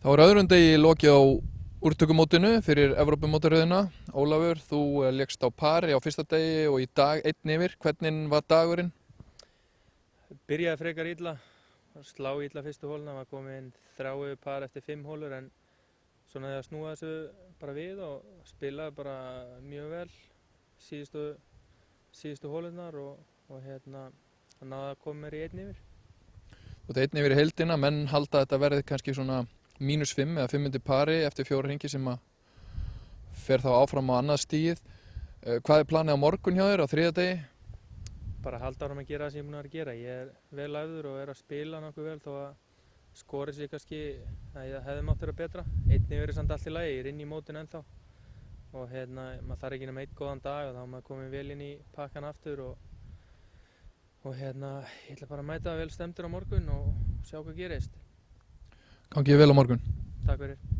Það var öðrum degi lokið á úrtökumótinu fyrir Evrópumótaröðina. Ólafur, þú lékst á pari á fyrsta degi og í dag einn yfir. Hvernig var dagurinn? Byrjaði frekar illa, slá illa fyrstu hóluna, var komin 3 yfir par eftir 5 hólur en svona þegar snúa þessu bara við og spilaði bara mjög vel síðustu hólunar og það náði að koma mér í einn yfir. Þú ert einn yfir í heildina, menn halda að þetta verði kannski svona -5 eða 5 undir pari eftir 4 hringi sem að fer þá áfram á annað stigið. Hvað er planið á morgun hjá þér á þriðja degi? Bara halda áfram að gera það sem ég er búinn að gera. Ég er vel æfður og er að spila nokkuð vel þó að skorið sig kannski að ég hefði mátt vera betra. Einn yfir er samt allt í lagi, ég er inn í mótinu ennþá og maður þarf ekki nema einn góðan dag og þá er maður kominn vel inn í pakkan aftur og ég ætla bara að mæta vel stemdur á morgun og sjá hvað gerist. Gangi þér vel á morgun. Takk fyrir.